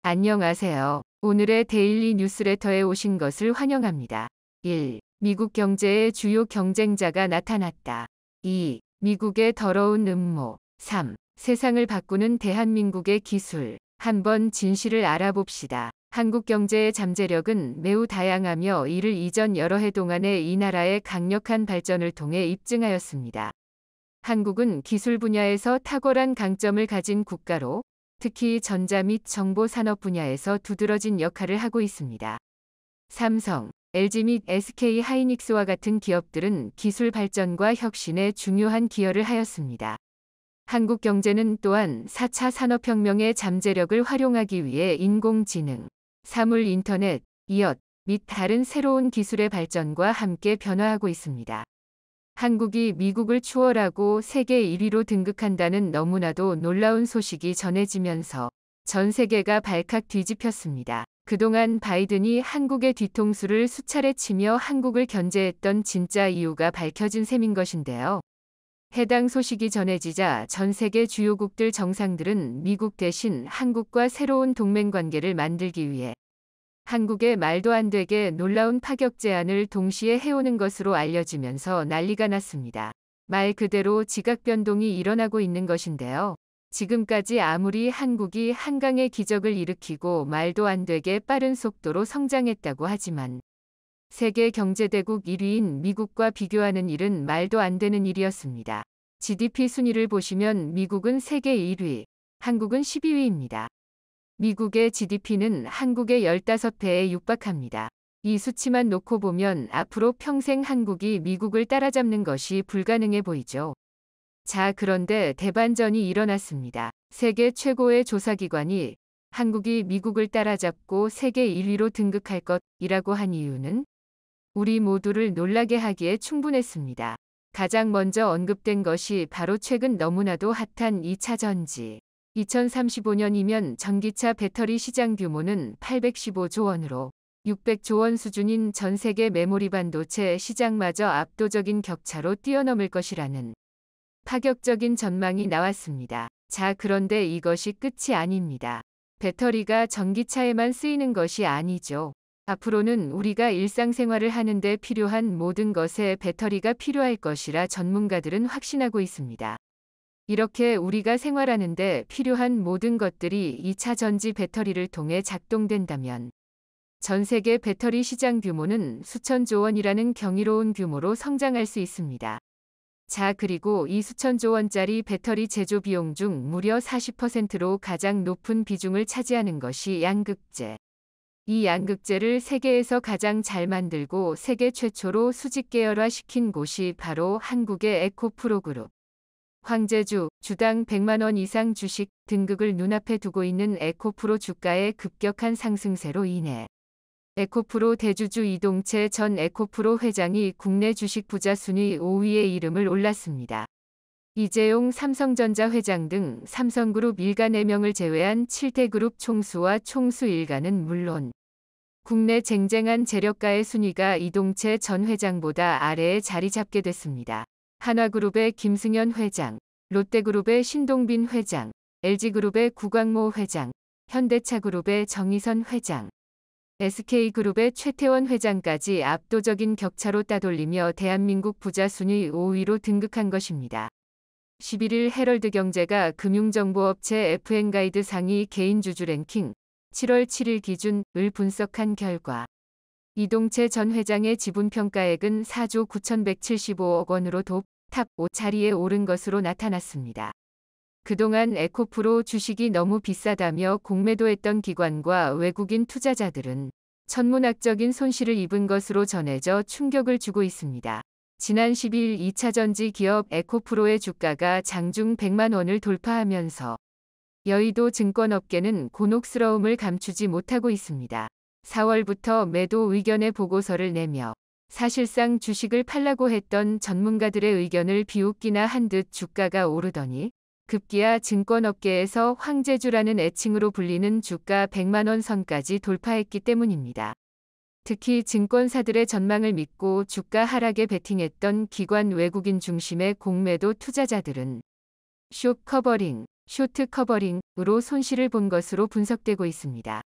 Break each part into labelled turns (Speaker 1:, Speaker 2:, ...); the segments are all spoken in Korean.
Speaker 1: 안녕하세요. 오늘의 데일리 뉴스레터에 오신 것을 환영합니다. 1. 미국 경제의 주요 경쟁자가 나타났다. 2. 미국의 더러운 음모. 3. 세상을 바꾸는 대한민국의 기술. 한번 진실을 알아봅시다. 한국 경제의 잠재력은 매우 다양하며 이를 이전 여러 해 동안에 이 나라의 강력한 발전을 통해 입증하였습니다. 한국은 기술 분야에서 탁월한 강점을 가진 국가로 특히 전자 및 정보 산업 분야에서 두드러진 역할을 하고 있습니다. 삼성, LG 및 SK 하이닉스와 같은 기업들은 기술 발전과 혁신에 중요한 기여를 하였습니다. 한국 경제는 또한 4차 산업혁명의 잠재력을 활용하기 위해 인공지능, 사물 인터넷, 이엇 및 다른 새로운 기술의 발전과 함께 변화하고 있습니다. 한국이 미국을 추월하고 세계 1위로 등극한다는 너무나도 놀라운 소식이 전해지면서 전 세계가 발칵 뒤집혔습니다. 그동안 바이든이 한국의 뒤통수를 수차례 치며 한국을 견제했던 진짜 이유가 밝혀진 셈인 것인데요. 해당 소식이 전해지자 전 세계 주요국들 정상들은 미국 대신 한국과 새로운 동맹 관계를 만들기 위해 한국의 말도 안 되게 놀라운 파격 제안을 동시에 해오는 것으로 알려지면서 난리가 났습니다. 말 그대로 지각 변동이 일어나고 있는 것인데요. 지금까지 아무리 한국이 한강의 기적을 일으키고 말도 안 되게 빠른 속도로 성장했다고 하지만 세계 경제대국 1위인 미국과 비교하는 일은 말도 안 되는 일이었습니다. GDP 순위를 보시면 미국은 세계 1위, 한국은 12위입니다. 미국의 GDP는 한국의 15배에 육박합니다. 이 수치만 놓고 보면 앞으로 평생 한국이 미국을 따라잡는 것이 불가능해 보이죠. 자, 그런데 대반전이 일어났습니다. 세계 최고의 조사기관이 한국이 미국을 따라잡고 세계 1위로 등극할 것이라고 한 이유는 우리 모두를 놀라게 하기에 충분했습니다. 가장 먼저 언급된 것이 바로 최근 너무나도 핫한 2차 전지. 2035년이면 전기차 배터리 시장 규모는 815조 원으로 600조 원 수준인 전 세계 메모리 반도체 시장마저 압도적인 격차로 뛰어넘을 것이라는 파격적인 전망이 나왔습니다. 자, 그런데 이것이 끝이 아닙니다. 배터리가 전기차에만 쓰이는 것이 아니죠. 앞으로는 우리가 일상생활을 하는데 필요한 모든 것에 배터리가 필요할 것이라 전문가들은 확신하고 있습니다. 이렇게 우리가 생활하는데 필요한 모든 것들이 2차 전지 배터리를 통해 작동된다면 전 세계 배터리 시장 규모는 수천조 원이라는 경이로운 규모로 성장할 수 있습니다. 자, 그리고 이 수천조 원짜리 배터리 제조 비용 중 무려 40%로 가장 높은 비중을 차지하는 것이 양극재. 이 양극재를 세계에서 가장 잘 만들고 세계 최초로 수직 계열화시킨 곳이 바로 한국의 에코프로그룹. 황제주, 주당 100만 원 이상 주식 등극을 눈앞에 두고 있는 에코프로 주가의 급격한 상승세로 인해 에코프로 대주주 이동채 전 에코프로 회장이 국내 주식 부자 순위 5위에 이름을 올랐습니다. 이재용 삼성전자 회장 등 삼성그룹 일가 4명을 제외한 7대 그룹 총수와 총수 일가는 물론 국내 쟁쟁한 재력가의 순위가 이동채 전 회장보다 아래에 자리 잡게 됐습니다. 한화그룹의 김승현 회장, 롯데그룹의 신동빈 회장, LG그룹의 구광모 회장, 현대차그룹의 정의선 회장, SK그룹의 최태원 회장까지 압도적인 격차로 따돌리며 대한민국 부자 순위 5위로 등극한 것입니다. 11일 헤럴드 경제가 금융정보업체 FN가이드 상위 개인주주 랭킹 7월 7일 기준을 분석한 결과 이동채 전 회장의 지분평가액은 4조 9,175억 원으로 탑 5자리에 오른 것으로 나타났습니다. 그동안 에코프로 주식이 너무 비싸다며 공매도했던 기관과 외국인 투자자들은 천문학적인 손실을 입은 것으로 전해져 충격을 주고 있습니다. 지난 10일 2차 전지 기업 에코프로의 주가가 장중 100만 원을 돌파하면서 여의도 증권업계는 곤혹스러움을 감추지 못하고 있습니다. 4월부터 매도 의견의 보고서를 내며 사실상 주식을 팔라고 했던 전문가들의 의견을 비웃기나 한 듯 주가가 오르더니 급기야 증권업계에서 황제주라는 애칭으로 불리는 주가 100만 원 선까지 돌파했기 때문입니다. 특히 증권사들의 전망을 믿고 주가 하락에 베팅했던 기관 외국인 중심의 공매도 투자자들은 숏 커버링, 쇼트 커버링으로 손실을 본 것으로 분석되고 있습니다.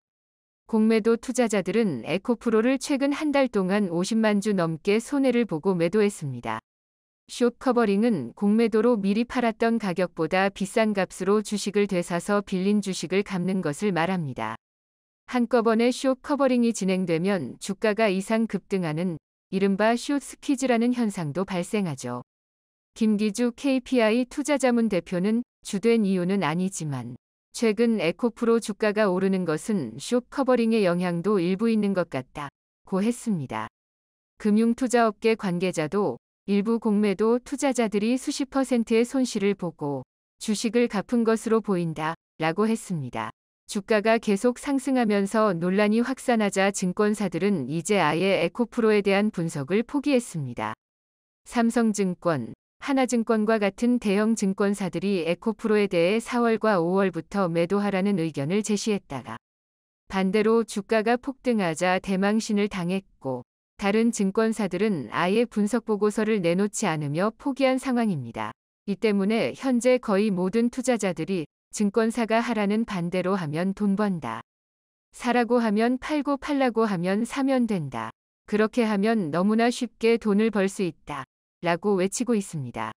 Speaker 1: 공매도 투자자들은 에코프로를 최근 한 달 동안 50만 주 넘게 손해를 보고 매도했습니다. 숏 커버링은 공매도로 미리 팔았던 가격보다 비싼 값으로 주식을 되사서 빌린 주식을 갚는 것을 말합니다. 한꺼번에 숏 커버링이 진행되면 주가가 이상 급등하는 이른바 숏 스퀴즈라는 현상도 발생하죠. 김기주 KPI 투자자문 대표는 주된 이유는 아니지만 최근 에코프로 주가가 오르는 것은 숏 커버링의 영향도 일부 있는 것 같다고 했습니다. 금융투자업계 관계자도 일부 공매도 투자자들이 수십 %의 손실을 보고 주식을 갚은 것으로 보인다라고 했습니다. 주가가 계속 상승하면서 논란이 확산하자 증권사들은 이제 아예 에코프로에 대한 분석을 포기했습니다. 삼성증권, 하나증권과 같은 대형 증권사들이 에코프로에 대해 4월과 5월부터 매도하라는 의견을 제시했다가 반대로 주가가 폭등하자 대망신을 당했고 다른 증권사들은 아예 분석 보고서를 내놓지 않으며 포기한 상황입니다. 이 때문에 현재 거의 모든 투자자들이 증권사가 하라는 반대로 하면 돈 번다. 사라고 하면 팔고 팔라고 하면 사면 된다. 그렇게 하면 너무나 쉽게 돈을 벌 수 있다. 라고 외치고 있습니다.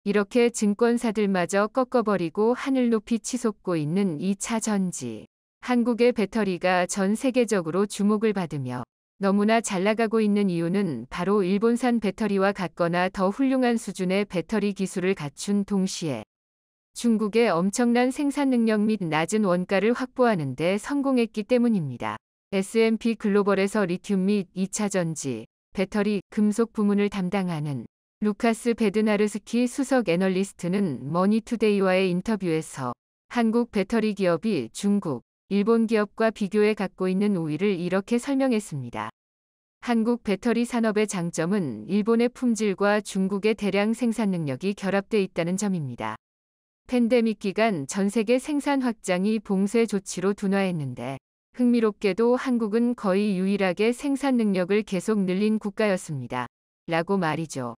Speaker 1: 이렇게 증권사들마저 꺾어버리고 하늘 높이 치솟고 있는 2차 전지. 한국의 배터리가 전 세계적으로 주목을 받으며 너무나 잘 나가고 있는 이유는 바로 일본산 배터리와 같거나 더 훌륭한 수준의 배터리 기술을 갖춘 동시에 중국의 엄청난 생산 능력 및 낮은 원가를 확보하는 데 성공했기 때문입니다. S&P 글로벌에서 리튬 및 2차 전지, 배터리, 금속 부문을 담당하는 루카스 베드나르스키 수석 애널리스트는 머니투데이와의 인터뷰에서 한국 배터리 기업이 중국, 일본 기업과 비교해 갖고 있는 우위를 이렇게 설명했습니다. 한국 배터리 산업의 장점은 일본의 품질과 중국의 대량 생산 능력이 결합돼 있다는 점입니다. 팬데믹 기간 전 세계 생산 확장이 봉쇄 조치로 둔화했는데 흥미롭게도 한국은 거의 유일하게 생산 능력을 계속 늘린 국가였습니다. 라고 말이죠.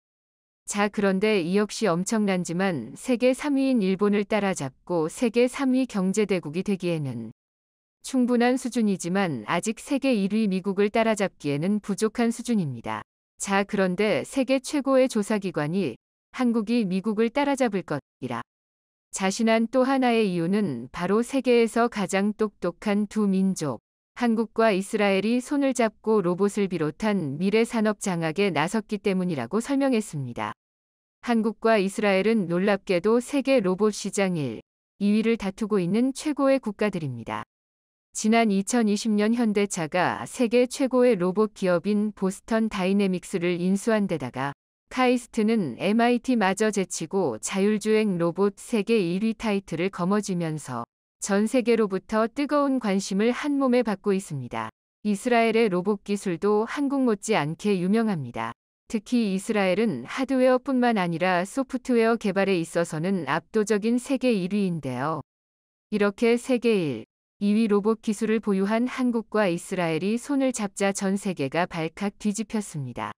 Speaker 1: 자, 그런데 이 역시 엄청난지만 세계 3위인 일본을 따라잡고 세계 3위 경제대국이 되기에는 충분한 수준이지만 아직 세계 1위 미국을 따라잡기에는 부족한 수준입니다. 자, 그런데 세계 최고의 조사기관이 한국이 미국을 따라잡을 것이라 자신한 또 하나의 이유는 바로 세계에서 가장 똑똑한 두 민족, 한국과 이스라엘이 손을 잡고 로봇을 비롯한 미래 산업 장악에 나섰기 때문이라고 설명했습니다. 한국과 이스라엘은 놀랍게도 세계 로봇 시장 1, 2위를 다투고 있는 최고의 국가들입니다. 지난 2020년 현대차가 세계 최고의 로봇 기업인 보스턴 다이내믹스를 인수한 데다가 카이스트는 MIT마저 제치고 자율주행 로봇 세계 1위 타이틀을 거머쥐면서 전 세계로부터 뜨거운 관심을 한몸에 받고 있습니다. 이스라엘의 로봇 기술도 한국 못지않게 유명합니다. 특히 이스라엘은 하드웨어뿐만 아니라 소프트웨어 개발에 있어서는 압도적인 세계 1위인데요. 이렇게 세계 1, 2위 로봇 기술을 보유한 한국과 이스라엘이 손을 잡자 전 세계가 발칵 뒤집혔습니다.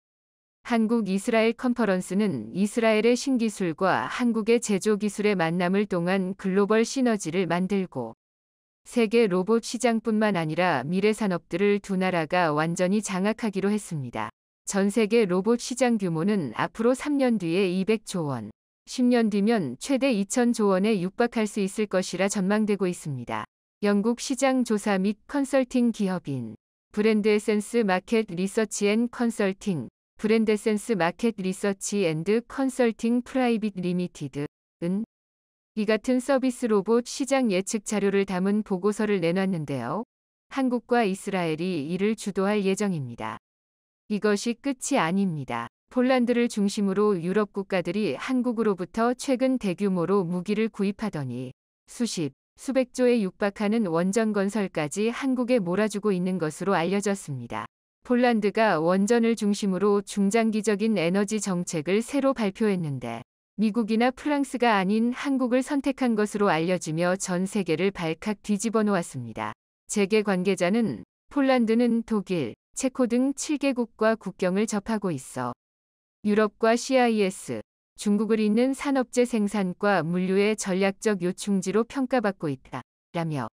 Speaker 1: 한국-이스라엘 컨퍼런스는 이스라엘의 신기술과 한국의 제조기술의 만남을 통한 글로벌 시너지를 만들고 세계 로봇 시장뿐만 아니라 미래 산업들을 두 나라가 완전히 장악하기로 했습니다. 전 세계 로봇 시장 규모는 앞으로 3년 뒤에 200조 원, 10년 뒤면 최대 2,000조 원에 육박할 수 있을 것이라 전망되고 있습니다. 영국 시장 조사 및 컨설팅 기업인 브랜드 에센스 마켓 리서치 앤 컨설팅 브랜드 에센스 마켓 리서치 앤드 컨설팅 프라이빗 리미티드은 이 같은 서비스 로봇 시장 예측 자료를 담은 보고서를 내놨는데요. 한국과 이스라엘이 이를 주도할 예정입니다. 이것이 끝이 아닙니다. 폴란드를 중심으로 유럽 국가들이 한국으로부터 최근 대규모로 무기를 구입하더니 수백 조에 육박하는 원전 건설까지 한국에 몰아주고 있는 것으로 알려졌습니다. 폴란드가 원전을 중심으로 중장기적인 에너지 정책을 새로 발표했는데 미국이나 프랑스가 아닌 한국을 선택한 것으로 알려지며 전 세계를 발칵 뒤집어 놓았습니다. 재계 관계자는 폴란드는 독일, 체코 등 7개국과 국경을 접하고 있어 유럽과 CIS, 중국을 잇는 산업재 생산과 물류의 전략적 요충지로 평가받고 있다. 라며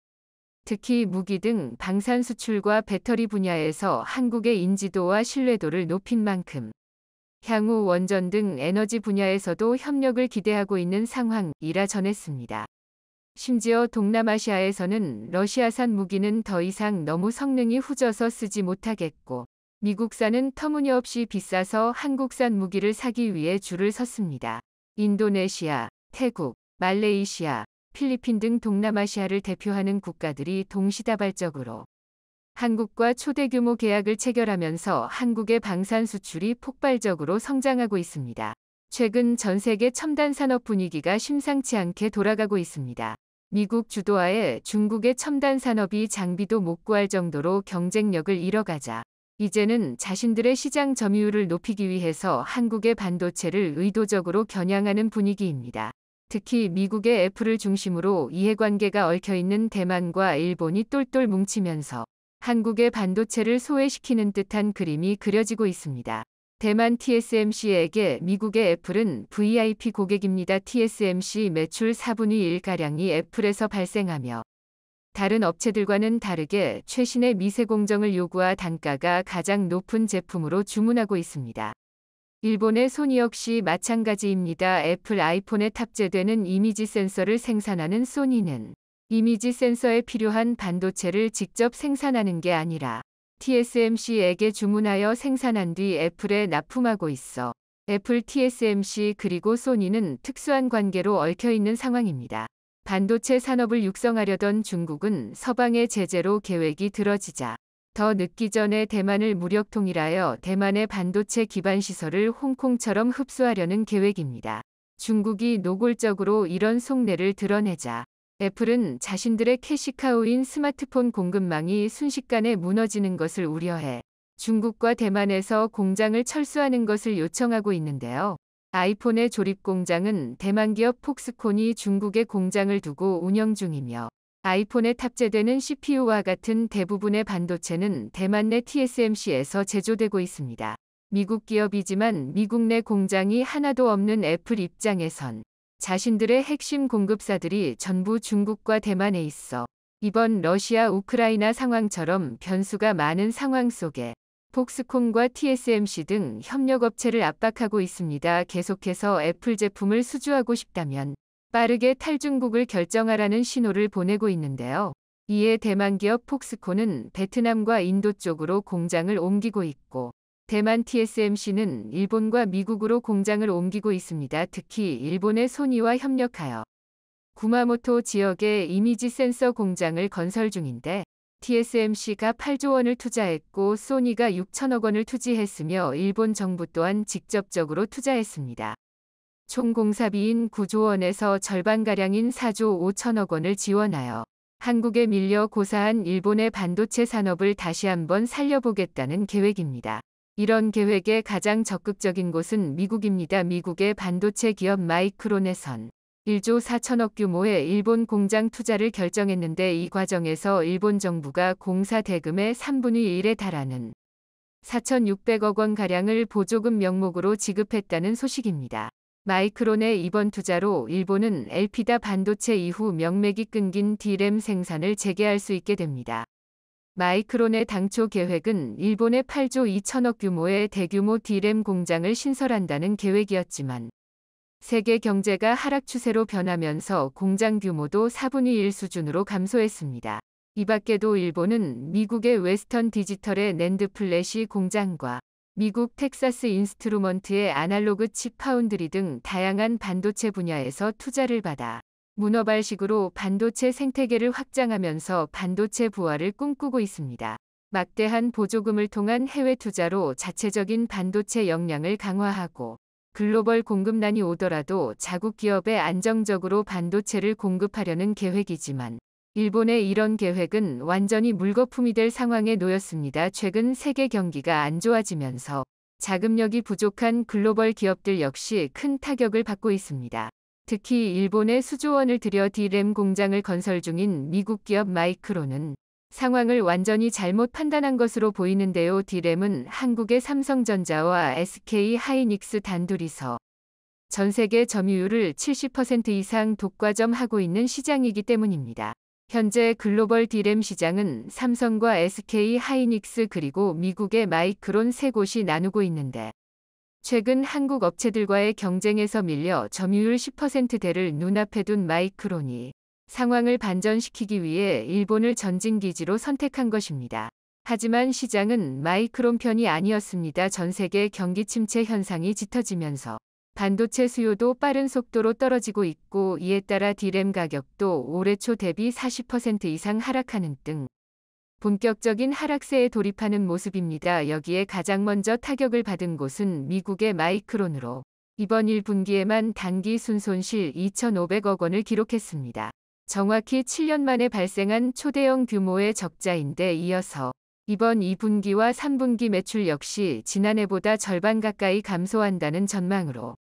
Speaker 1: 특히 무기 등 방산 수출과 배터리 분야에서 한국의 인지도와 신뢰도를 높인 만큼 향후 원전 등 에너지 분야에서도 협력을 기대하고 있는 상황이라 전했습니다. 심지어 동남아시아에서는 러시아산 무기는 더 이상 너무 성능이 후져서 쓰지 못하겠고 미국산은 터무니없이 비싸서 한국산 무기를 사기 위해 줄을 섰습니다. 인도네시아, 태국, 말레이시아, 필리핀 등 동남아시아를 대표하는 국가들이 동시다발적으로 한국과 초대규모 계약을 체결하면서 한국의 방산 수출이 폭발적으로 성장하고 있습니다. 최근 전 세계 첨단 산업 분위기가 심상치 않게 돌아가고 있습니다. 미국 주도하에 중국의 첨단 산업이 장비도 못 구할 정도로 경쟁력을 잃어가자 이제는 자신들의 시장 점유율을 높이기 위해서 한국의 반도체를 의도적으로 겨냥하는 분위기입니다. 특히 미국의 애플을 중심으로 이해관계가 얽혀있는 대만과 일본이 똘똘 뭉치면서 한국의 반도체를 소외시키는 듯한 그림이 그려지고 있습니다. 대만 TSMC에게 미국의 애플은 VIP 고객입니다. TSMC 매출 4분의 1가량이 애플에서 발생하며 다른 업체들과는 다르게 최신의 미세 공정을 요구하 단가가 가장 높은 제품으로 주문하고 있습니다. 일본의 소니 역시 마찬가지입니다. 애플 아이폰에 탑재되는 이미지 센서를 생산하는 소니는 이미지 센서에 필요한 반도체를 직접 생산하는 게 아니라 TSMC에게 주문하여 생산한 뒤 애플에 납품하고 있어 애플, TSMC 그리고 소니는 특수한 관계로 얽혀있는 상황입니다. 반도체 산업을 육성하려던 중국은 서방의 제재로 계획이 들어지자 더 늦기 전에 대만을 무력 통일하여 대만의 반도체 기반 시설을 홍콩처럼 흡수하려는 계획입니다. 중국이 노골적으로 이런 속내를 드러내자 애플은 자신들의 캐시카우인 스마트폰 공급망이 순식간에 무너지는 것을 우려해 중국과 대만에서 공장을 철수하는 것을 요청하고 있는데요. 아이폰의 조립 공장은 대만 기업 폭스콘이 중국에 공장을 두고 운영 중이며 아이폰에 탑재되는 CPU와 같은 대부분의 반도체는 대만 내 TSMC에서 제조되고 있습니다. 미국 기업이지만 미국 내 공장이 하나도 없는 애플 입장에선 자신들의 핵심 공급사들이 전부 중국과 대만에 있어 이번 러시아 우크라이나 상황처럼 변수가 많은 상황 속에 폭스콘과 TSMC 등 협력업체를 압박하고 있습니다. 계속해서 애플 제품을 수주하고 싶다면 빠르게 탈중국을 결정하라는 신호를 보내고 있는데요. 이에 대만 기업 폭스콘은 베트남과 인도 쪽으로 공장을 옮기고 있고 대만 TSMC는 일본과 미국으로 공장을 옮기고 있습니다. 특히 일본의 소니와 협력하여 구마모토 지역에 이미지 센서 공장을 건설 중인데 TSMC가 8조 원을 투자했고 소니가 6천억 원을 투지했으며 일본 정부 또한 직접적으로 투자했습니다. 총 공사비인 9조 원에서 절반가량인 4조 5천억 원을 지원하여 한국에 밀려 고사한 일본의 반도체 산업을 다시 한번 살려보겠다는 계획입니다. 이런 계획의 가장 적극적인 곳은 미국입니다. 미국의 반도체 기업 마이크론에선 1조 4천억 규모의 일본 공장 투자를 결정했는데 이 과정에서 일본 정부가 공사 대금의 3분의 1에 달하는 4,600억 원가량을 보조금 명목으로 지급했다는 소식입니다. 마이크론의 이번 투자로 일본은 엘피다 반도체 이후 명맥이 끊긴 D램 생산을 재개할 수 있게 됩니다. 마이크론의 당초 계획은 일본의 8조 2천억 규모의 대규모 D램 공장을 신설한다는 계획이었지만 세계 경제가 하락 추세로 변하면서 공장 규모도 4분의 1 수준으로 감소했습니다. 이 밖에도 일본은 미국의 웨스턴 디지털의 낸드 플래시 공장과 미국 텍사스 인스트루먼트의 아날로그 칩 파운드리 등 다양한 반도체 분야에서 투자를 받아 문어발식으로 반도체 생태계를 확장하면서 반도체 부활을 꿈꾸고 있습니다. 막대한 보조금을 통한 해외 투자로 자체적인 반도체 역량을 강화하고 글로벌 공급난이 오더라도 자국 기업에 안정적으로 반도체를 공급하려는 계획이지만 일본의 이런 계획은 완전히 물거품이 될 상황에 놓였습니다. 최근 세계 경기가 안 좋아지면서 자금력이 부족한 글로벌 기업들 역시 큰 타격을 받고 있습니다. 특히 일본에 수조 원을 들여 D램 공장을 건설 중인 미국 기업 마이크론은 상황을 완전히 잘못 판단한 것으로 보이는데요. D램은 한국의 삼성전자와 SK 하이닉스 단둘이서 전 세계 점유율을 70% 이상 독과점하고 있는 시장이기 때문입니다. 현재 글로벌 D램 시장은 삼성과 SK 하이닉스 그리고 미국의 마이크론 세 곳이 나누고 있는데 최근 한국 업체들과의 경쟁에서 밀려 점유율 10%대를 눈앞에 둔 마이크론이 상황을 반전시키기 위해 일본을 전진기지로 선택한 것입니다. 하지만 시장은 마이크론 편이 아니었습니다. 전 세계 경기 침체 현상이 짙어지면서 반도체 수요도 빠른 속도로 떨어지고 있고 이에 따라 D램 가격도 올해 초 대비 40% 이상 하락하는 등 본격적인 하락세에 돌입하는 모습입니다. 여기에 가장 먼저 타격을 받은 곳은 미국의 마이크론으로 이번 1분기에만 단기 순손실 2,500억 원을 기록했습니다. 정확히 7년 만에 발생한 초대형 규모의 적자인데 이어서 이번 2분기와 3분기 매출 역시 지난해보다 절반 가까이 감소한다는 전망으로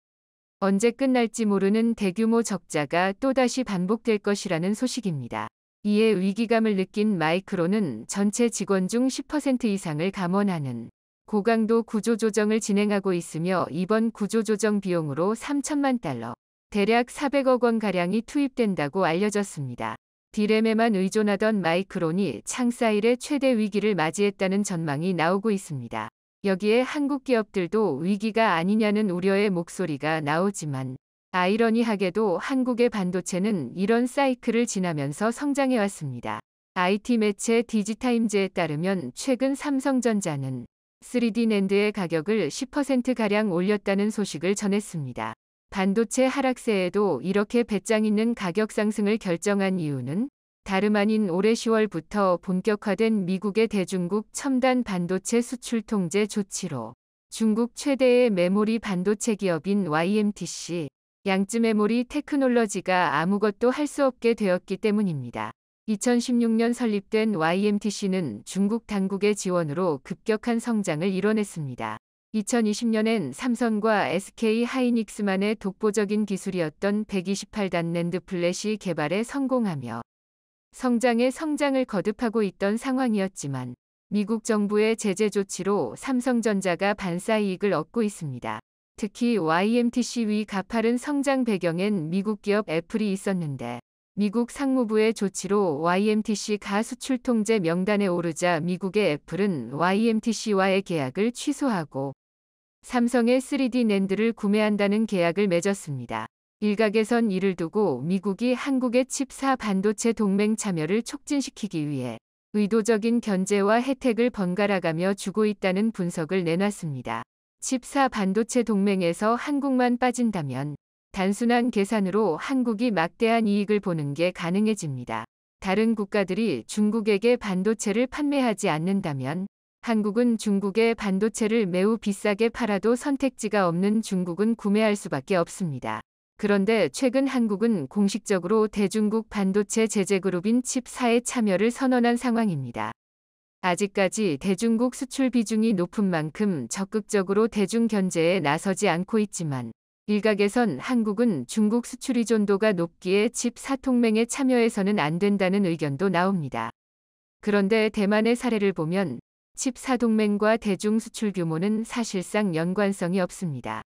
Speaker 1: 언제 끝날지 모르는 대규모 적자가 또다시 반복될 것이라는 소식입니다. 이에 위기감을 느낀 마이크론은 전체 직원 중 10% 이상을 감원하는 고강도 구조조정을 진행하고 있으며 이번 구조조정 비용으로 3천만 달러, 대략 400억 원가량이 투입된다고 알려졌습니다. D램에만 의존하던 마이크론이 창사 이래 최대 위기를 맞이했다는 전망이 나오고 있습니다. 여기에 한국 기업들도 위기가 아니냐는 우려의 목소리가 나오지만 아이러니하게도 한국의 반도체는 이런 사이클을 지나면서 성장해왔습니다. IT 매체 디지타임즈에 따르면 최근 삼성전자는 3D 낸드의 가격을 10%가량 올렸다는 소식을 전했습니다. 반도체 하락세에도 이렇게 배짱 있는 가격 상승을 결정한 이유는 다름 아닌 올해 10월부터 본격화된 미국의 대중국 첨단 반도체 수출 통제 조치로 중국 최대의 메모리 반도체 기업인 YMTC, 양쯔 메모리 테크놀러지가 아무것도 할 수 없게 되었기 때문입니다. 2016년 설립된 YMTC는 중국 당국의 지원으로 급격한 성장을 이뤄냈습니다. 2020년엔 삼성과 SK 하이닉스만의 독보적인 기술이었던 128단 낸드 플래시 개발에 성공하며 성장에 성장을 거듭하고 있던 상황이었지만 미국 정부의 제재 조치로 삼성전자가 반사 이익을 얻고 있습니다. 특히 YMTC 가파른 성장 배경엔 미국 기업 애플이 있었는데 미국 상무부의 조치로 YMTC가 수출 통제 명단에 오르자 미국의 애플은 YMTC와의 계약을 취소하고 삼성의 3D 낸드를 구매한다는 계약을 맺었습니다. 일각에선 이를 두고 미국이 한국의 칩4 반도체 동맹 참여를 촉진시키기 위해 의도적인 견제와 혜택을 번갈아가며 주고 있다는 분석을 내놨습니다. 칩4 반도체 동맹에서 한국만 빠진다면 단순한 계산으로 한국이 막대한 이익을 보는 게 가능해집니다. 다른 국가들이 중국에게 반도체를 판매하지 않는다면 한국은 중국의 반도체를 매우 비싸게 팔아도 선택지가 없는 중국은 구매할 수밖에 없습니다. 그런데 최근 한국은 공식적으로 대중국 반도체 제재그룹인 칩4에 참여를 선언한 상황입니다. 아직까지 대중국 수출 비중이 높은 만큼 적극적으로 대중 견제에 나서지 않고 있지만 일각에선 한국은 중국 수출 의존도가 높기에 칩4 동맹에 참여해서는 안 된다는 의견도 나옵니다. 그런데 대만의 사례를 보면 칩4 동맹과 대중 수출 규모는 사실상 연관성이 없습니다.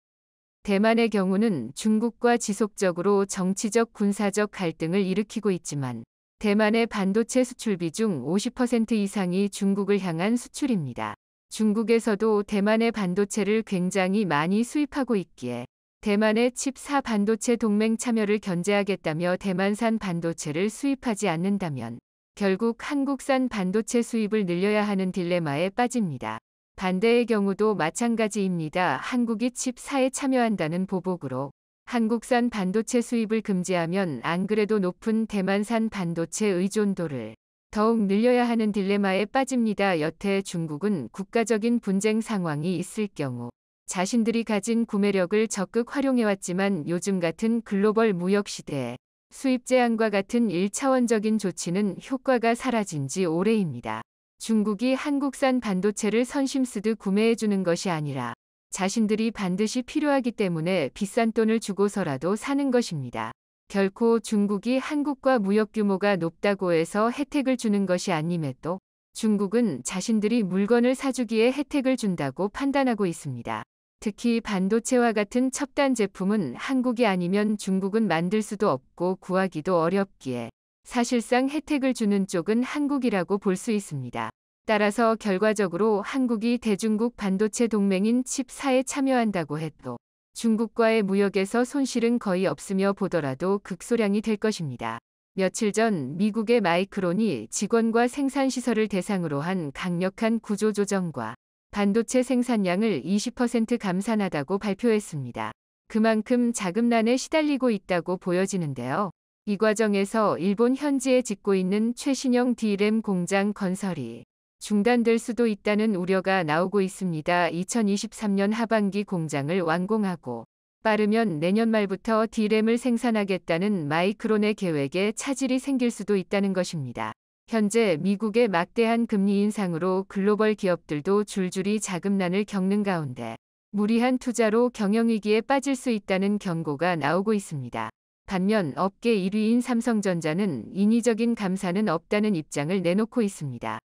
Speaker 1: 대만의 경우는 중국과 지속적으로 정치적 군사적 갈등을 일으키고 있지만 대만의 반도체 수출비 중 50% 이상이 중국을 향한 수출입니다. 중국에서도 대만의 반도체를 굉장히 많이 수입하고 있기에 대만의 칩4 반도체 동맹 참여를 견제하겠다며 대만산 반도체를 수입하지 않는다면 결국 한국산 반도체 수입을 늘려야 하는 딜레마에 빠집니다. 반대의 경우도 마찬가지입니다. 한국이 칩4에 참여한다는 보복으로 한국산 반도체 수입을 금지하면 안 그래도 높은 대만산 반도체 의존도를 더욱 늘려야 하는 딜레마에 빠집니다. 여태 중국은 국가적인 분쟁 상황이 있을 경우 자신들이 가진 구매력을 적극 활용해왔지만 요즘 같은 글로벌 무역 시대에 수입 제한과 같은 1차원적인 조치는 효과가 사라진 지 오래입니다. 중국이 한국산 반도체를 선심 쓰듯 구매해주는 것이 아니라 자신들이 반드시 필요하기 때문에 비싼 돈을 주고서라도 사는 것입니다. 결코 중국이 한국과 무역 규모가 높다고 해서 혜택을 주는 것이 아님에도 중국은 자신들이 물건을 사주기에 혜택을 준다고 판단하고 있습니다. 특히 반도체와 같은 첨단 제품은 한국이 아니면 중국은 만들 수도 없고 구하기도 어렵기에 사실상 혜택을 주는 쪽은 한국이라고 볼 수 있습니다. 따라서 결과적으로 한국이 대중국 반도체 동맹인 칩4에 참여한다고 해도 중국과의 무역에서 손실은 거의 없으며 보더라도 극소량이 될 것입니다. 며칠 전 미국의 마이크론이 직원과 생산시설을 대상으로 한 강력한 구조조정과 반도체 생산량을 20% 감산하다고 발표했습니다. 그만큼 자금난에 시달리고 있다고 보여지는데요. 이 과정에서 일본 현지에 짓고 있는 최신형 D램 공장 건설이 중단될 수도 있다는 우려가 나오고 있습니다. 2023년 하반기 공장을 완공하고 빠르면 내년 말부터 D램을 생산하겠다는 마이크론의 계획에 차질이 생길 수도 있다는 것입니다. 현재 미국의 막대한 금리 인상으로 글로벌 기업들도 줄줄이 자금난을 겪는 가운데 무리한 투자로 경영위기에 빠질 수 있다는 경고가 나오고 있습니다. 반면 업계 1위인 삼성전자는 인위적인 감산은 없다는 입장을 내놓고 있습니다.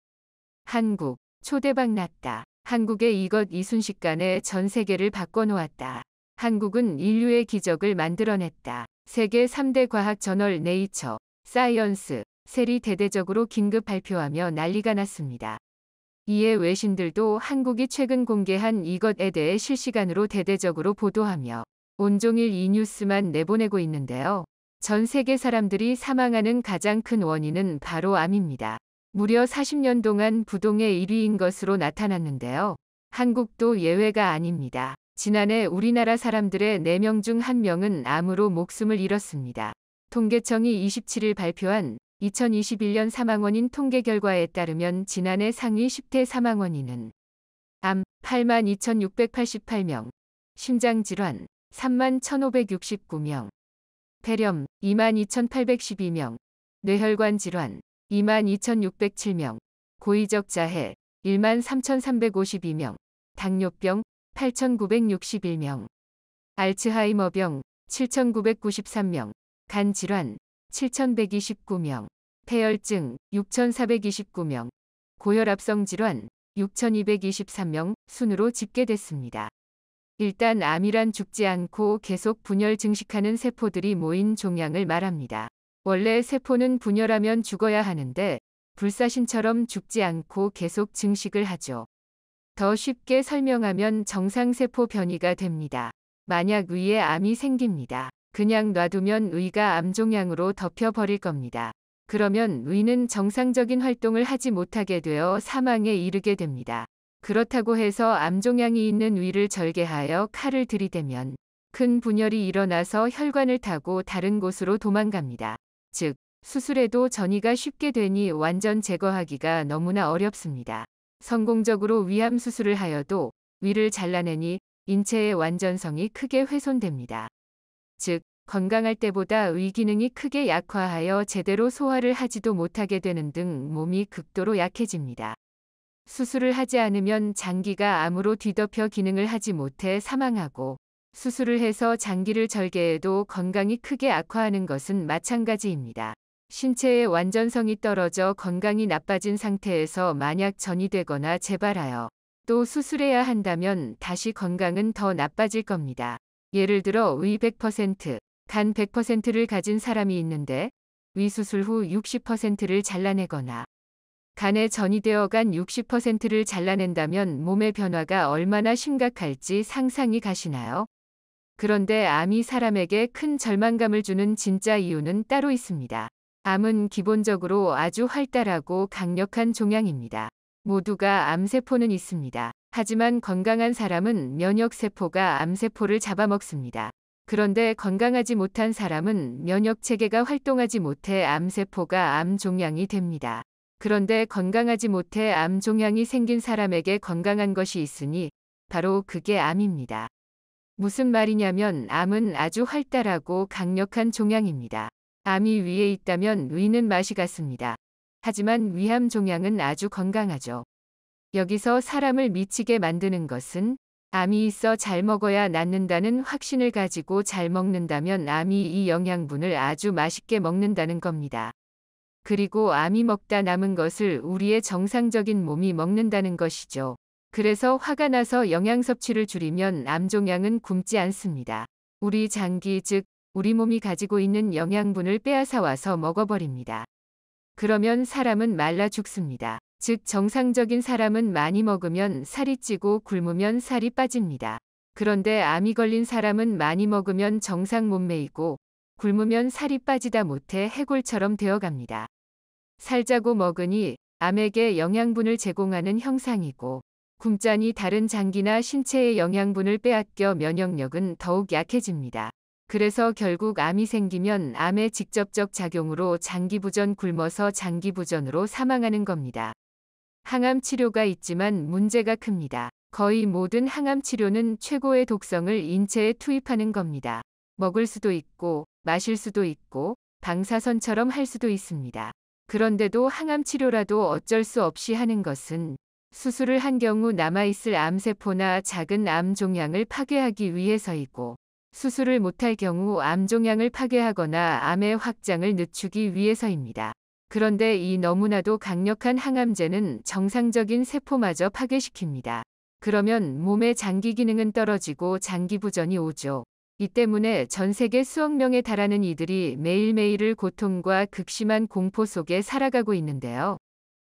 Speaker 1: 한국, 초대박 났다. 한국의 이것 이 순식간에 전 세계를 바꿔놓았다. 한국은 인류의 기적을 만들어냈다. 세계 3대 과학 저널 네이처, 사이언스, 셀이 대대적으로 긴급 발표하며 난리가 났습니다. 이에 외신들도 한국이 최근 공개한 이것에 대해 실시간으로 대대적으로 보도하며 온종일 이 뉴스만 내보내고 있는데요. 전 세계 사람들이 사망하는 가장 큰 원인은 바로 암입니다. 무려 40년 동안 부동의 1위인 것으로 나타났는데요. 한국도 예외가 아닙니다. 지난해 우리나라 사람들의 4명 중 1명은 암으로 목숨을 잃었습니다. 통계청이 27일 발표한 2021년 사망원인 통계 결과에 따르면 지난해 상위 10대 사망원인은 암 82,688명, 심장질환 31,569명, 폐렴 22,812명, 뇌혈관 질환 22,607명, 고의적 자해 13,352명, 당뇨병 8,961명, 알츠하이머병 7,993명, 간질환 7,129명, 폐혈증 6,429명, 고혈압성 질환 6,223명 순으로 집계됐습니다. 일단 암이란 죽지 않고 계속 분열 증식하는 세포들이 모인 종양을 말합니다. 원래 세포는 분열하면 죽어야 하는데 불사신처럼 죽지 않고 계속 증식을 하죠. 더 쉽게 설명하면 정상세포 변이가 됩니다. 만약 위에 암이 생깁니다. 그냥 놔두면 위가 암종양으로 덮여버릴 겁니다. 그러면 위는 정상적인 활동을 하지 못하게 되어 사망에 이르게 됩니다. 그렇다고 해서 암종양이 있는 위를 절개하여 칼을 들이대면 큰 분열이 일어나서 혈관을 타고 다른 곳으로 도망갑니다. 즉, 수술해도 전이가 쉽게 되니 완전 제거하기가 너무나 어렵습니다. 성공적으로 위암 수술을 하여도 위를 잘라내니 인체의 완전성이 크게 훼손됩니다. 즉, 건강할 때보다 위 기능이 크게 약화하여 제대로 소화를 하지도 못하게 되는 등 몸이 극도로 약해집니다. 수술을 하지 않으면 장기가 암으로 뒤덮여 기능을 하지 못해 사망하고 수술을 해서 장기를 절개해도 건강이 크게 악화하는 것은 마찬가지입니다. 신체의 완전성이 떨어져 건강이 나빠진 상태에서 만약 전이 되거나 재발하여 또 수술해야 한다면 다시 건강은 더 나빠질 겁니다. 예를 들어 위 100%, 간 100%를 가진 사람이 있는데 위 수술 후 60%를 잘라내거나 간에 전이 되어 간 60%를 잘라낸다면 몸의 변화가 얼마나 심각할지 상상이 가시나요? 그런데 암이 사람에게 큰 절망감을 주는 진짜 이유는 따로 있습니다. 암은 기본적으로 아주 활달하고 강력한 종양입니다. 모두가 암세포는 있습니다. 하지만 건강한 사람은 면역세포가 암세포를 잡아먹습니다. 그런데 건강하지 못한 사람은 면역체계가 활동하지 못해 암세포가 암종양이 됩니다. 그런데 건강하지 못해 암종양이 생긴 사람에게 건강한 것이 있으니 바로 그게 암입니다. 무슨 말이냐면 암은 아주 활달하고 강력한 종양입니다. 암이 위에 있다면 위는 맛이 같습니다. 하지만 위암 종양은 아주 건강하죠. 여기서 사람을 미치게 만드는 것은 암이 있어 잘 먹어야 낫는다는 확신을 가지고 잘 먹는다면 암이 이 영양분을 아주 맛있게 먹는다는 겁니다. 그리고 암이 먹다 남은 것을 우리의 정상적인 몸이 먹는다는 것이죠. 그래서 화가 나서 영양 섭취를 줄이면 암종양은 굶지 않습니다. 우리 장기 즉 우리 몸이 가지고 있는 영양분을 빼앗아 와서 먹어버립니다. 그러면 사람은 말라 죽습니다. 즉 정상적인 사람은 많이 먹으면 살이 찌고 굶으면 살이 빠집니다. 그런데 암이 걸린 사람은 많이 먹으면 정상 몸매이고 굶으면 살이 빠지다 못해 해골처럼 되어갑니다. 살자고 먹으니 암에게 영양분을 제공하는 형상이고 굶자니 다른 장기나 신체의 영양분을 빼앗겨 면역력은 더욱 약해집니다. 그래서 결국 암이 생기면 암의 직접적 작용으로 장기부전 굶어서 장기부전으로 사망하는 겁니다. 항암 치료가 있지만 문제가 큽니다. 거의 모든 항암 치료는 최고의 독성을 인체에 투입하는 겁니다. 먹을 수도 있고 마실 수도 있고 방사선처럼 할 수도 있습니다. 그런데도 항암 치료라도 어쩔 수 없이 하는 것은 수술을 한 경우 남아있을 암세포나 작은 암 종양을 파괴하기 위해서이고 수술을 못할 경우 암 종양을 파괴하거나 암의 확장을 늦추기 위해서입니다. 그런데 이 너무나도 강력한 항암제는 정상적인 세포마저 파괴시킵니다. 그러면 몸의 장기 기능은 떨어지고 장기부전이 오죠. 이 때문에 전 세계 수억 명에 달하는 이들이 매일매일을 고통과 극심한 공포 속에 살아가고 있는데요.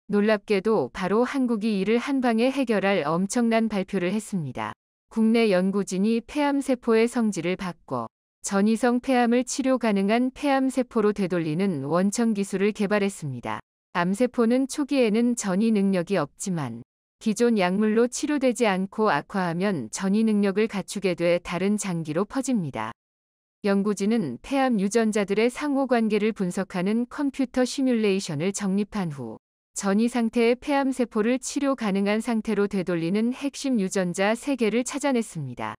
Speaker 1: 놀랍게도 바로 한국이 이를 한방에 해결할 엄청난 발표를 했습니다. 국내 연구진이 폐암세포의 성질을 바꿔 전이성 폐암을 치료 가능한 폐암세포로 되돌리는 원천 기술을 개발했습니다. 암세포는 초기에는 전이 능력이 없지만 기존 약물로 치료되지 않고 악화하면 전이 능력을 갖추게 돼 다른 장기로 퍼집니다. 연구진은 폐암 유전자들의 상호관계를 분석하는 컴퓨터 시뮬레이션을 정립한 후 전이 상태의 폐암세포를 치료 가능한 상태로 되돌리는 핵심 유전자 3개를 찾아냈습니다.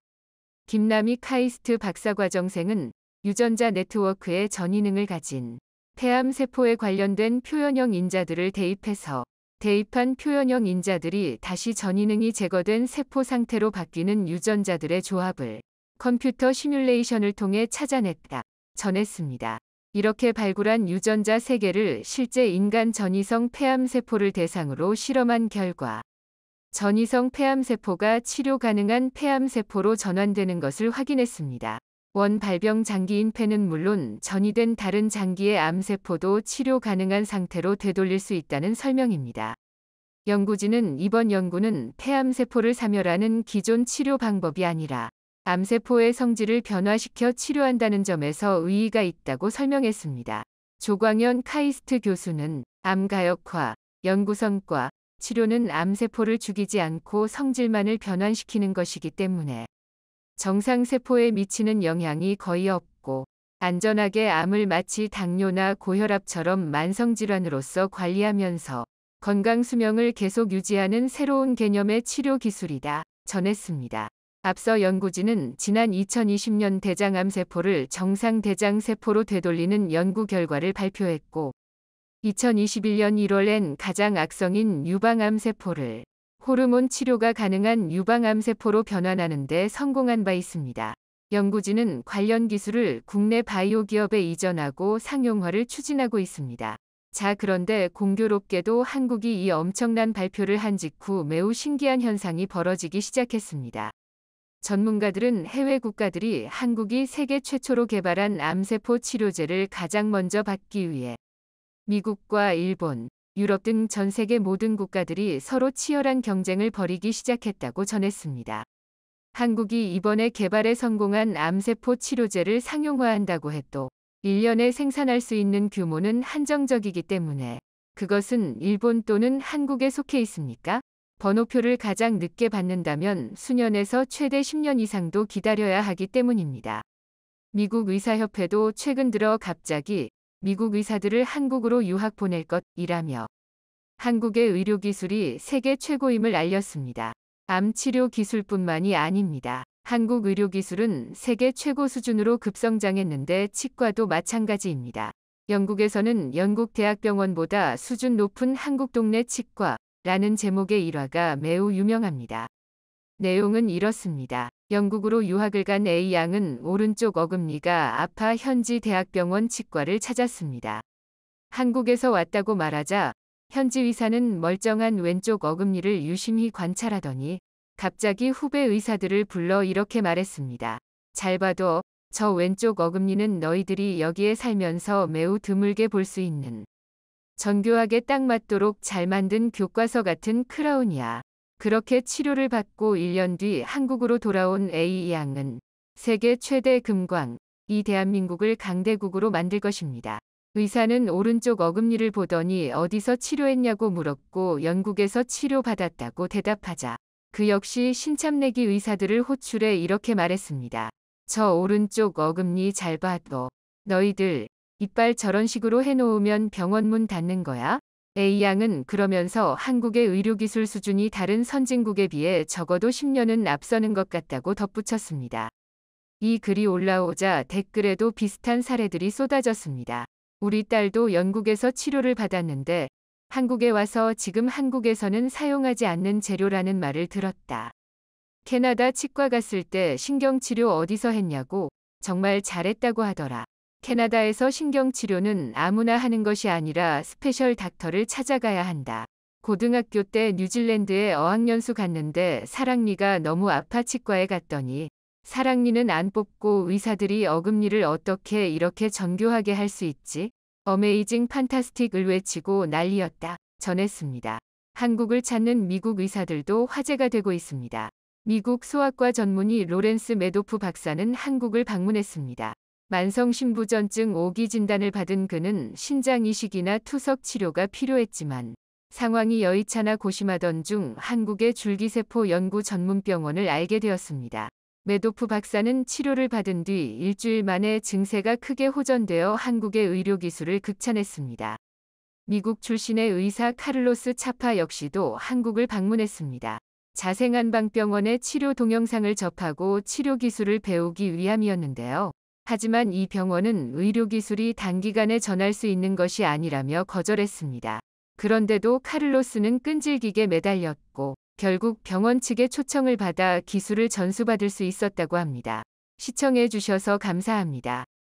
Speaker 1: 김남희 카이스트 박사과정생은 유전자 네트워크의 전이능을 가진 폐암세포에 관련된 표현형 인자들을 대입해서 대입한 표현형 인자들이 다시 전이능이 제거된 세포 상태로 바뀌는 유전자들의 조합을 컴퓨터 시뮬레이션을 통해 찾아냈다 전했습니다. 이렇게 발굴한 유전자 3개를 실제 인간 전이성 폐암세포를 대상으로 실험한 결과 전이성 폐암세포가 치료 가능한 폐암세포로 전환되는 것을 확인했습니다. 원 발병 장기인 폐는 물론 전이된 다른 장기의 암세포도 치료 가능한 상태로 되돌릴 수 있다는 설명입니다. 연구진은 이번 연구는 폐암세포를 사멸하는 기존 치료 방법이 아니라 암세포의 성질을 변화시켜 치료한다는 점에서 의의가 있다고 설명했습니다. 조광현 카이스트 교수는 암가역화 연구 성과 치료는 암세포를 죽이지 않고 성질만을 변환시키는 것이기 때문에 정상세포에 미치는 영향이 거의 없고 안전하게 암을 마치 당뇨나 고혈압처럼 만성질환으로서 관리하면서 건강 수명을 계속 유지하는 새로운 개념의 치료 기술이다 전했습니다. 앞서 연구진은 지난 2020년 대장암세포를 정상 대장세포로 되돌리는 연구 결과를 발표했고 2021년 1월엔 가장 악성인 유방암세포를 호르몬 치료가 가능한 유방암세포로 변환하는 데 성공한 바 있습니다. 연구진은 관련 기술을 국내 바이오 기업에 이전하고 상용화를 추진하고 있습니다. 자, 그런데 공교롭게도 한국이 이 엄청난 발표를 한 직후 매우 신기한 현상이 벌어지기 시작했습니다. 전문가들은 해외 국가들이 한국이 세계 최초로 개발한 암세포 치료제를 가장 먼저 받기 위해 미국과 일본, 유럽 등 전 세계 모든 국가들이 서로 치열한 경쟁을 벌이기 시작했다고 전했습니다. 한국이 이번에 개발에 성공한 암세포 치료제를 상용화한다고 해도 1년에 생산할 수 있는 규모는 한정적이기 때문에 그것은 일본 또는 한국에 속해 있습니까? 번호표를 가장 늦게 받는다면 수년에서 최대 10년 이상도 기다려야 하기 때문입니다. 미국 의사협회도 최근 들어 갑자기 미국 의사들을 한국으로 유학 보낼 것이라며 한국의 의료기술이 세계 최고임을 알렸습니다. 암 치료 기술뿐만이 아닙니다. 한국 의료기술은 세계 최고 수준으로 급성장했는데 치과도 마찬가지입니다. 영국에서는 영국 대학병원보다 수준 높은 한국 동네 치과라는 제목의 일화가 매우 유명합니다. 내용은 이렇습니다. 영국으로 유학을 간 A양은 오른쪽 어금니가 아파 현지 대학병원 치과를 찾았습니다. 한국에서 왔다고 말하자 현지 의사는 멀쩡한 왼쪽 어금니를 유심히 관찰하더니 갑자기 후배 의사들을 불러 이렇게 말했습니다. 잘 봐도 저 왼쪽 어금니는 너희들이 여기에 살면서 매우 드물게 볼 수 있는 정교하게 딱 맞도록 잘 만든 교과서 같은 크라운이야. 그렇게 치료를 받고 1년 뒤 한국으로 돌아온 A 양은 세계 최대 금광, 이 대한민국을 강대국으로 만들 것입니다. 의사는 오른쪽 어금니를 보더니 어디서 치료했냐고 물었고 영국에서 치료받았다고 대답하자 그 역시 신참내기 의사들을 호출해 이렇게 말했습니다. 저 오른쪽 어금니 잘 봐도 너희들 이빨 저런 식으로 해놓으면 병원 문 닫는 거야? A 양은 그러면서 한국의 의료기술 수준이 다른 선진국에 비해 적어도 10년은 앞서는 것 같다고 덧붙였습니다. 이 글이 올라오자 댓글에도 비슷한 사례들이 쏟아졌습니다. 우리 딸도 영국에서 치료를 받았는데 한국에 와서 지금 한국에서는 사용하지 않는 재료라는 말을 들었다. 캐나다 치과 갔을 때 신경치료 어디서 했냐고 정말 잘했다고 하더라. 캐나다에서 신경치료는 아무나 하는 것이 아니라 스페셜 닥터를 찾아가야 한다. 고등학교 때 뉴질랜드에 어학연수 갔는데 사랑니가 너무 아파 치과에 갔더니 사랑니는 안 뽑고 의사들이 어금니를 어떻게 이렇게 정교하게 할 수 있지? 어메이징 판타스틱을 외치고 난리였다. 전했습니다. 한국을 찾는 미국 의사들도 화제가 되고 있습니다. 미국 소아과 전문의 로렌스 메도프 박사는 한국을 방문했습니다. 만성신부전증 5기 진단을 받은 그는 신장 이식이나 투석 치료가 필요했지만 상황이 여의치않아 고심하던 중 한국의 줄기세포 연구 전문병원을 알게 되었습니다. 메도프 박사는 치료를 받은 뒤 일주일 만에 증세가 크게 호전되어 한국의 의료기술을 극찬했습니다. 미국 출신의 의사 카를로스 차파 역시도 한국을 방문했습니다. 자생안방병원의 치료 동영상을 접하고 치료 기술을 배우기 위함이었는데요. 하지만 이 병원은 의료기술이 단기간에 전할 수 있는 것이 아니라며 거절했습니다. 그런데도 카를로스는 끈질기게 매달렸고 결국 병원 측의 초청을 받아 기술을 전수받을 수 있었다고 합니다. 시청해 주셔서 감사합니다.